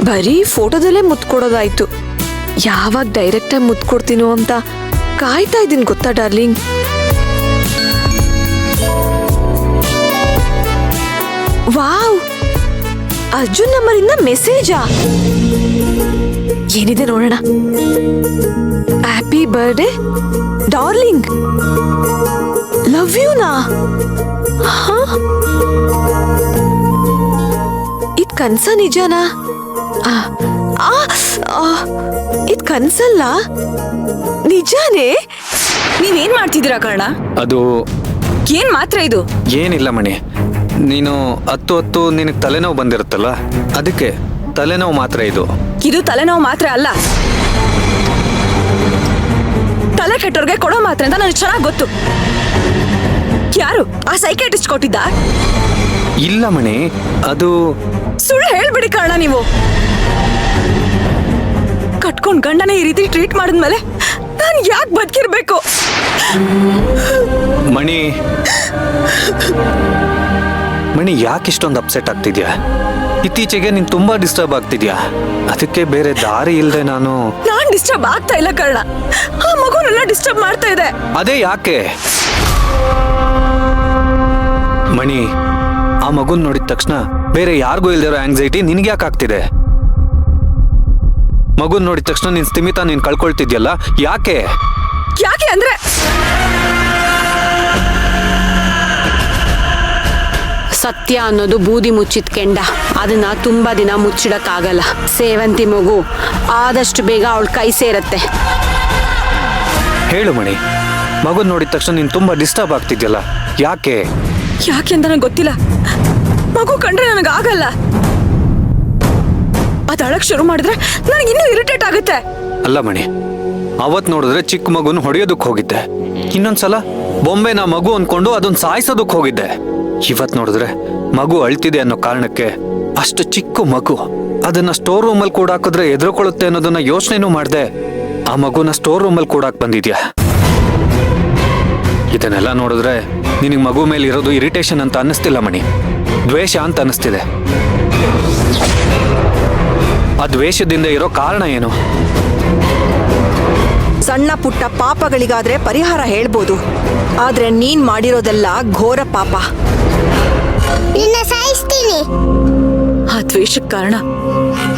ಬರೀ ಫೋಟೋದಲ್ಲೇ ಮುತ್ತು ಕೊಡೋದಾಯ್ತು. ಯಾವಾಗ ಡೈರೆಕ್ಟಾಗಿ ಮುತ್ತು ಕೊಡ್ತೀನೋ ಅಂತ ಕಾಯ್ತಾ ಇದ್ದೀನಿ ಗೊತ್ತಾ ಡಾರ್ಲಿಂಗ್. ವಾವ್, ಅರ್ಜುನ್ ನಂಬರಿಂದ ಮೆಸೇಜಾ? ಏನಿದೆ ನೋಡೋಣ. Happy birthday darling, love you ನಾ. ಇದ್ ಕನ್ಸ ನಿಜನಾ? ಇದ್ ಕನ್ಸಲ್ಲ, ನಿಜಾನೇ. ನೀವೇನ್ ಮಾಡ್ತಿದ್ದೀರಾ ಕರ್ಣ? ಅದು ಏನ್ ಮಾತ್ರ ಇದು? ಏನಿಲ್ಲ ಮಣಿ, ನೀನು ಹತ್ತು ನಿನಗೆ ತಲೆನೋವು ಬಂದಿರುತ್ತಲ್ಲ, ಅದಕ್ಕೆ ತಲೆನೋವು ಮಾತ್ರ ಇದು. ಇದು ತಲೆನೋವು ಮಾತ್ರ ಅಲ್ಲ, ತಲೆ ಕೆಟ್ಟೋರ್ಗೆ ಕೊಡೋ ಮಾತ್ರ ಅಂತ ನನಗೆ ಚೆನ್ನಾಗಿ ಗೊತ್ತು. ಯಾರು ಆ ಸೈಕಿಯಾಟ್ರಿಸ್ಟ್ ಕೊಟ್ಟಿದ್ದ? ಇಲ್ಲ ಮಣಿ, ಅದು ಸುಳ್ಳು ಹೇಳ್ಬಿಡಿ ಕರ್ಣ. ನೀವು ಕಟ್ಕೊಂಡ್ ಗಂಡನೇ ಈ ರೀತಿ ಟ್ರೀಟ್ ಮಾಡಿದ್ಮೇಲೆ ನಾನು ಯಾಕೆ ಬದುಕಿರ್ಬೇಕು? ಮಣಿ ಮಣಿ ಯಾಕೆ ಇಷ್ಟೊಂದು ಅಪ್ಸೆಟ್ ಆಗ್ತಿದ್ಯಾ? ಇತ್ತೀಚೆಗೆ ನೀನು ತುಂಬಾ ಡಿಸ್ಟರ್ಬ್ ಆಗ್ತಿದ್ಯಾ. ಅದಕ್ಕೆ ಬೇರೆ ದಾರಿ ಇಲ್ಲದೆ ನಾನ್ ಡಿಸ್ಟರ್ಬ್ ಆಗ್ತಾ ಇಲ್ಲ ಕರ್ಣ, ಆ ಮಗುನೆಲ್ಲ ಡಿಸ್ಟರ್ಬ್ ಮಾಡ್ತಾ ಇದೆ. ಅದೇ ಯಾಕೆ ಮಣಿ? ಆ ಮಗುನ್ ನೋಡಿದ ತಕ್ಷಣ ಬೇರೆ ಯಾರಿಗೂ ಇಲ್ದಿರೋ ಆಂಗ್ಸೈಟಿ ನಿನ್ಗೆ ಯಾಕೆ ಆಗ್ತಿದೆ? ಮಗುನ್ ನೋಡಿದ ತಕ್ಷಣ ನಿನ್ ಸ್ಥಿಮಿತ ನೀನ್ ಕಳ್ಕೊಳ್ತಿದ್ಯಲ್ಲ, ಯಾಕೆ? ಯಾಕೆ ಅಂದ್ರೆ ಸತ್ಯ ಅನ್ನೋದು ಬೂದಿ ಮುಚ್ಚಿದ ಕೆಂಡ, ಅದನ್ನ ತುಂಬಾ ದಿನ ಮುಚ್ಚಿಡಕ್ಕಾಗಲ್ಲ. ಸೇವಂತಿ ಮಗು ಆದಷ್ಟು ಬೇಗ ಅವಳ ಕೈ ಸೇರತ್ತೆ. ಹೇಳು ಮಣಿ, ಮಗುನ್ ನೋಡಿದ ತಕ್ಷಣ ನೀನ್ ತುಂಬಾ ಡಿಸ್ಟರ್ಬ್ ಆಗ್ತಿದ್ಯಲ್ಲ, ಯಾಕೆ? ಯಾಕೆ ಅಂತ ನನಗೆ ಗೊತ್ತಿಲ್ಲ. ಮಗು ಕಂಡ್ರೆ ನನಗಾಗಲ್ಲ. ಅದು ಅಳಕ್ ಶುರು ಮಾಡಿದ್ರೆ ನನಗೆ ಇನ್ನೂ ಇರಿಟೇಟ್ ಆಗುತ್ತೆ. ಅಲ್ಲ ಮಣಿ, ಅವತ್ ನೋಡಿದ್ರೆ ಚಿಕ್ಕ ಮಗುನ ಹೊಡೆಯೋದಕ್ಕೆ ಹೋಗಿದ್ದೆ, ಇನ್ನೊಂದ್ಸಲ ಬೊಂಬೆನ ಮಗು ಅನ್ಕೊಂಡು ಅದನ್ನ ಸಾಯಿಸೋದಕ್ಕೆ ಹೋಗಿದ್ದೆ. ಇವತ್ ನೋಡಿದ್ರೆ ಮಗು ಅಳ್ತಿದೆ ಅನ್ನೋ ಕಾರಣಕ್ಕೆ ಅಷ್ಟು ಚಿಕ್ಕ ಮಗು ಅದನ್ನ ಸ್ಟೋರ್ ರೂಮಲ್ಲಿ ಕೂಡ ಹಾಕಿದ್ರೆ ಎದುರುಕೊಳ್ಳುತ್ತೆ ಅನ್ನೋದನ್ನ ಯೋಚನೆನೂ ಮಾಡ್ದೆ ಆ ಮಗುನ ಸ್ಟೋರ್ ರೂಮಲ್ಲಿ ಕೂಡಾಕ್ ಬಂದಿದ್ಯಾ. ಇದನ್ನೆಲ್ಲ ನೋಡಿದ್ರೆ ನಿನಗೆ ಮಗು ಮೇಲೆ ಇರೋದು ಇರಿಟೇಷನ್ ಅಂತ ಅನ್ನಿಸ್ತಿಲ್ಲ ಮಣಿ, ದ್ವೇಷ ಅಂತ ಅನ್ನಿಸ್ತಿದೆ. ಆ ದ್ವೇಷದಿಂದ ಇರೋ ಕಾರಣ ಏನು? ಸಣ್ಣ ಪುಟ್ಟ ಪಾಪಗಳಿಗಾದ್ರೆ ಪರಿಹಾರ ಹೇಳ್ಬೋದು, ಆದ್ರೆ ನೀನ್ ಮಾಡಿರೋದೆಲ್ಲ ಘೋರ ಪಾಪ. ನಿನ್ನ ಸಾಯಿಸ್ತೀನಿ. ಆ ದ್ವೇಷಕ್ಕೆ ಕಾರಣ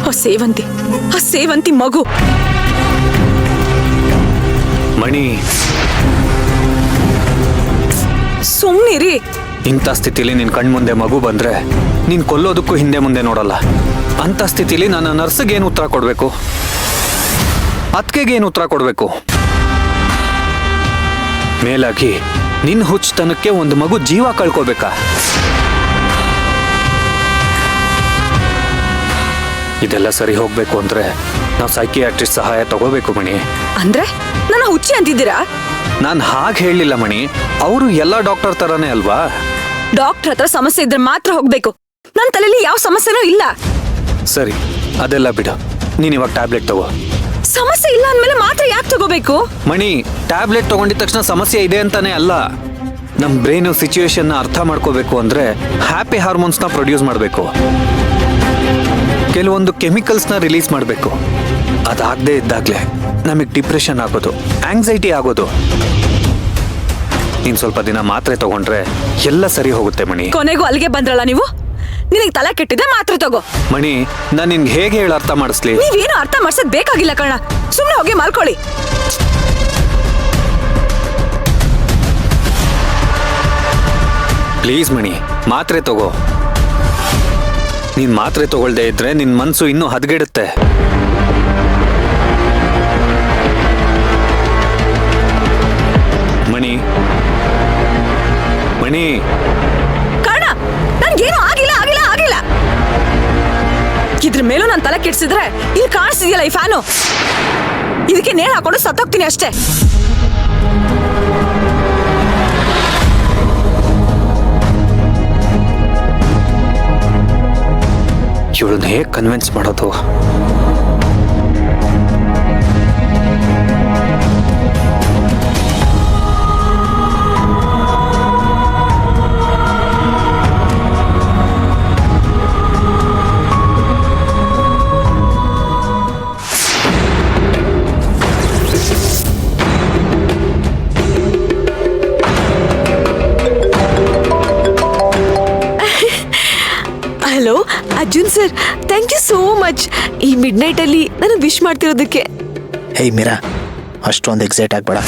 ಆ ಸೇವಂತಿ ಮಗು. ಮಣಿ ಸುಮ್ನಿರಿ. ಇಂಥ ಸ್ಥಿತಿಲಿ ನಿನ್ ಕಣ್ಮುಂದೆ ಮಗು ಬಂದ್ರೆ ನೀನ್ ಕೊಲ್ಲೋದಕ್ಕೂ ಹಿಂದೆ ಮುಂದೆ ನೋಡಲ್ಲ. ಅಂತ ಸ್ಥಿತಿಲಿ ನನ್ನ ನರ್ಸ್ಗೆ ಏನು ಉತ್ತರ ಕೊಡ್ಬೇಕು? ಅತ್ಕೆಗೆ ಏನು ಉತ್ತರ ಕೊಡ್ಬೇಕು? ಮೇಲಾಗಿ ನಿನ್ ಹುಚ್ಚತನಕ್ಕೆ ಒಂದು ಮಗು ಜೀವ ಕಳ್ಕೋಬೇಕಾ? ಇದೆಲ್ಲ ಸರಿ ಹೋಗ್ಬೇಕು ಅಂದ್ರೆ ನಾವು ಸೈಕಿಯಾಟ್ರಿಸ್ಟ್ ಸಹಾಯ ತಗೋಬೇಕು ಮಣಿ. ಅಂದ್ರೆ ನನ್ನ ಹುಚ್ಚಿ ಅಂತಿದ್ದೀರಾ? ನಾನ್ ಹಾಗೆ ಹೇಳಲಿಲ್ಲ ಮಣಿ, ಅವರು ಎಲ್ಲ ಡಾಕ್ಟರ್ ತರಾನೇ ಅಲ್ವಾ. ಡಾಕ್ಟರ್ ಹತ್ರ ಸಮಸ್ಯೆ ಇದ್ರೆ ಮಾತ್ರ ಹೋಗ್ಬೇಕು. ನನ್ನ ತಲೆಯಲ್ಲಿ ಯಾವ ಸಮಸ್ಯೆನೂ ಇಲ್ಲ. ಸರಿ, ಅದೆಲ್ಲ ಬಿಡು, ನೀನ್ ಇವಾಗ ಟ್ಯಾಬ್ಲೆಟ್ ತಗೋ. ಸಮಸ್ಯೆ ಇಲ್ಲ ಅಂದ್ಮೇಲೆ ಮಾತ್ರ ಯಾಕೆ ತಗೋಬೇಕು? ಮಣಿ, ಟ್ಯಾಬ್ಲೆಟ್ ತಗೊಂಡಿದ ತಕ್ಷಣ ಸಮಸ್ಯೆ ಇದೆ ಅಂತಾನೆ ಅಲ್ಲ. ನಮ್ ಬ್ರೈನ್ ಸಿಚುವೇಶನ್ ಅರ್ಥ ಮಾಡ್ಕೋಬೇಕು ಅಂದ್ರೆ ಹ್ಯಾಪಿ ಹಾರ್ಮೋನ್ಸ್ನ ಪ್ರೊಡ್ಯೂಸ್ ಮಾಡಬೇಕು, ಕೆಲವೊಂದು ಕೆಮಿಕಲ್ಸ್ನ ರಿಲೀಸ್ ಮಾಡಬೇಕು. ಅದಾಗದೇ ಇದ್ದಾಗಲೇ ನಮಗೆ ಡಿಪ್ರೆಷನ್ ಆಗೋದು, ಆಂಗ್ಸೈಟಿ ಆಗೋದು. ನೀನ್ ಸ್ವಲ್ಪ ದಿನ ಮಾತ್ರೆ ತಗೊಂಡ್ರೆ ಎಲ್ಲ ಸರಿ ಹೋಗುತ್ತೆ ಮಣಿ. ಕೊನೆಗೂ ಅಲ್ಲಿಗೆ ಬಂದ್ರಲ್ಲ ನೀವು. ನಿನಗೆ ತಲೆ ಕೆಟ್ಟಿದೆ, ಮಾತ್ರೆ ತಗೋ. ಮಣಿ, ನಾನು ನಿನ್ಗೆ ಹೇಗೆ ಹೇಳಿ ಅರ್ಥ ಮಾಡಿಸ್ಲಿ? ನೀವೇನು ಅರ್ಥ ಮಾಡ್ಸೋದ್ ಬೇಕಾಗಿಲ್ಲ ಕಣ. ಸುಮ್ಮನೆ ಹೋಗಿ ಮಲ್ಕೊಳ್ಳಿ. ಪ್ಲೀಸ್ ಮಣಿ, ಮಾತ್ರೆ ತಗೋ. ನೀನ್ ಮಾತ್ರೆ ತಗೊಳ್ದೇ ಇದ್ರೆ ನಿನ್ ಮನ್ಸು ಇನ್ನೂ ಹದಗೆಡುತ್ತೆ. ಮಣಿ ಮಣಿ ಕರ್ಣ, ನನ್ಗೇನು ಆಗಿಲ್ಲ ಆಗಿಲ್ಲ ಆಗಿಲ್ಲ. ಇದ್ರ ಮೇಲೂ ನಾನು ತಲೆ ಕೆಡ್ಸಿದ್ರೆ ಇಲ್ಲಿ ಕಾಣಿಸ್ತಿದ್ಯಲ್ಲ ಈ ಫ್ಯಾನು, ಇದಕ್ಕೆ ನೇಣು ಹಾಕೊಂಡು ಸತ್ತೋಗ್ತೀನಿ ಅಷ್ಟೇ. ಇವಳನ್ನ ಹೇಗೆ ಕನ್ವಿನ್ಸ್ ಮಾಡೋದು? Arjun sir, thank you so much ಈ ಮಿಡ್ ನೈಟ್ ಅಲ್ಲಿ ನನಗೆ ವಿಶ್ ಮಾಡ್ತಿರೋದಕ್ಕೆ. ಹೇಯ್ ಮೀರಾ, ಅಷ್ಟೊಂದು ಎಕ್ಸೈಟ್ ಆಗ್ಬೇಡ.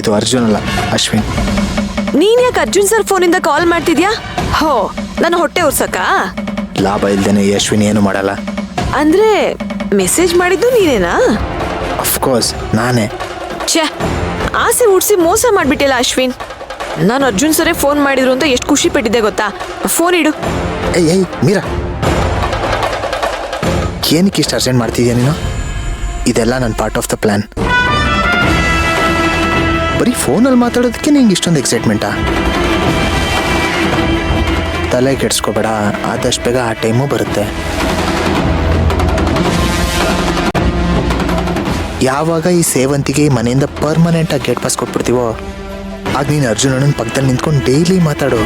ಇದು ಅರ್ಜುನ್ ಅಲ್ಲ, ಅಶ್ವಿನ್. ನೀನ್ ಯಾಕೆ ಅರ್ಜುನ್ ಸರ್ ಫೋನಿಂದ ಕಾಲ್ ಮಾಡ್ತಿದ್ಯಾ? ಹೋ, ನನ್ನ ಹೊಟ್ಟೆ ಉರ್ಸಕ್ಕ? ಲಾಭ ಇಲ್ದೇನೆ ಈ ಅಶ್ವಿನ್ ಏನು ಮಾಡಲ್ಲ. ಅಂದ್ರೆ ಮೆಸೇಜ್ ಮಾಡಿದ್ದು ನೀನೇನಾ? ಅಫ್ಕೋರ್ಸ್ ನಾನೇ. ಛೇ, ಆಸೆ ಹುಡ್ಸಿ ಮೋಸ ಮಾಡ್ಬಿಟ್ಟಿಲ್ಲ ಅಶ್ವಿನ್. ನಾನು ಅರ್ಜುನ್ ಸರೇ ಫೋನ್ ಮಾಡಿದ್ರು ಅಂತ ಎಷ್ಟು ಖುಷಿ ಪಟ್ಟಿದ್ದೆ ಗೊತ್ತಾ? ಫೋನ್ ಇಡು. ಏಯ್ ಮೀರಾ, ಏನಕ್ಕೆ ಇಷ್ಟು ಅರ್ಜೆಂಟ್ ಮಾಡ್ತಿದ್ಯಾ ನೀನು? ಇದೆಲ್ಲ ನನ್ನ ಪಾರ್ಟ್ ಆಫ್ ದ ಪ್ಲಾನ್. ಬರೀ ಫೋನಲ್ಲಿ ಮಾತಾಡೋದಕ್ಕೆ ನಿಂಗೆ ಇಷ್ಟೊಂದು ಎಕ್ಸೈಟ್ಮೆಂಟಾ? ತಲೆ ಕೆಡ್ಸ್ಕೋಬೇಡ, ಆದಷ್ಟು ಬೇಗ ಆ ಟೈಮು ಬರುತ್ತೆ. ಯಾವಾಗ ಈ ಸೇವಂತಿಗೆ ಈ ಮನೆಯಿಂದ ಪರ್ಮನೆಂಟಾಗಿ ಗೇಟ್ ಪಾಸ್ ಕೊಟ್ಬಿಡ್ತೀವೋ ಆಗ ನೀನು ಅರ್ಜುನನ ಪಕ್ಕದಲ್ಲಿ ನಿಂತ್ಕೊಂಡು ಡೈಲಿ ಮಾತಾಡು.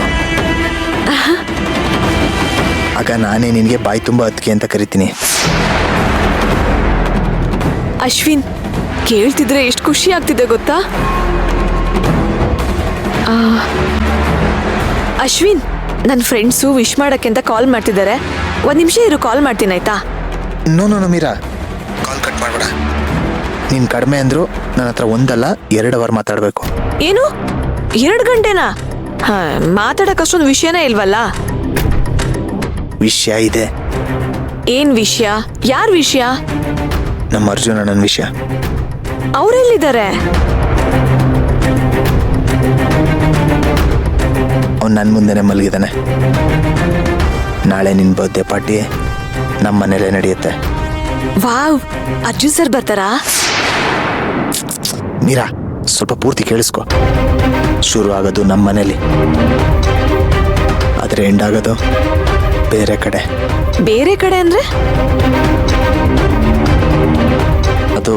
ಆಗ ನಾನೇ ನಿನಗೆ ಬಾಯಿ ತುಂಬ ಅದಕ್ಕೆ ಅಂತ ಕರಿತೀನಿ. ಅಶ್ವಿನ್, ಕೇಳ್ತಿದ್ರೆ ಎಷ್ಟು ಖುಷಿ ಆಗ್ತಿದೆ ಗೊತ್ತಾ? ಅಶ್ವಿನ್, ನನ್ನ ಫ್ರೆಂಡ್ಸು ವಿಶ್ ಮಾಡಕ್ಕೆ ಅಂತ ಕಾಲ್ ಮಾಡ್ತಿದ್ದಾರೆ. ಒಂದು ನಿಮಿಷ ಇರು, ಕಾಲ್ ಮಾಡ್ತೀನಿ ಆಯ್ತಾ? ನೋ ಮೀರಾ, ಕಾಲ್ ಕಟ್ ಮಾಡಬೇಡ. ನೀನು ಕಡಿಮೆ ಅಂದ್ರು ನನ್ನ ಹತ್ರ 1 ಅಲ್ಲ 2 ಅವರ್ ಮಾತಾಡಬೇಕು. ಏನು 2 ಗಂಟೆನಾ? ಮಾತಾಡಕ್ಕೆ ಅಷ್ಟೊಂದು ವಿಷಯನೇ ಇಲ್ವಲ್ಲ? ವಿಷಯ ಇದೆ. ಏನ್ ವಿಷಯ? ಯಾರ ವಿಷಯ? ನಮ್ಮ ಅರ್ಜುನ ನನ್ನ ವಿಷಯ. ಅವರೆಲ್ಲಿದ್ದಾರೆ? ಅವ್ನು ನನ್ನ ಮುಂದೆನೆ ಮಲಗಿದ್ದಾನೆ. ನಾಳೆ ನಿನ್ನ ಬರ್ತ್ಡೇ ಪಾರ್ಟಿ ನಮ್ಮ ಮನೇಲೆ ನಡೆಯುತ್ತೆ. ವಾವ್, ಅರ್ಜುನ್ ಸರ್ ಬರ್ತಾರಾ? ಮೀರಾ, ಸ್ವಲ್ಪ ಪೂರ್ತಿ ಕೇಳಿಸ್ಕೊ. ಶುರು ಆಗೋದು ನಮ್ಮ ಮನೇಲಿ, ಆದರೆ ಎಂಡ್ ಆಗೋದು ಬೇರೆ ಕಡೆ. ಬೇರೆ ಕಡೆ ಅಂದ್ರೆ? ಅದು